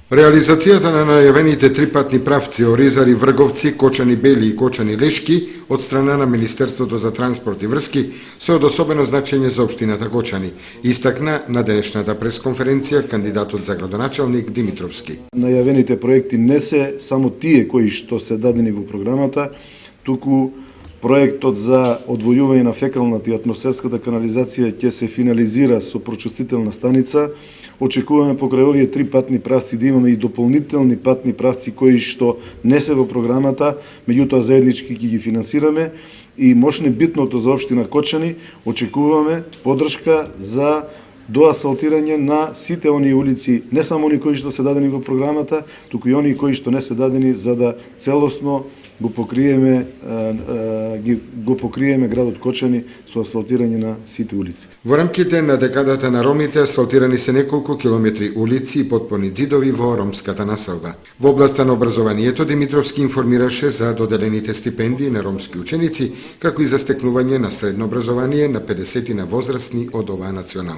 Реализацијата на најавените трипатни правци Оризари Врговци, Кочани Бели и Кочани Лешки од страна на Министерството за транспорт и врски се од особено значење за општината Кочани, истакна на денешната пресконференција кандидатот за градоначалник Димитровски. Најавените проекти не се само тие кои што се дадени во програмата, туку проектот за одвојување на фекалната и атмосферската канализација ќе се финализира со прочистителна станица. Очекуваме покрај овие три патни правци да имаме и дополнителни патни правци кои што не се во програмата, меѓутоа заеднички ќе ги финансираме и мошне битното за општина Кочани очекуваме поддршка за доасфалтирање на сите оние улици, не само оние кои што се дадени во програмата, туку и оние кои што не се дадени за да целосно го покриеме градот Кочани со асфалтирање на сите улици. Во рамките на декадата на ромите асфалтирани се неколку километри улици и потпорни ѕидови во ромската населба. Во областа на образованието Димитровски информираше за доделените стипендии на ромски ученици, како и за стекнување на средно образование на 50 на возрастни од оваа националност.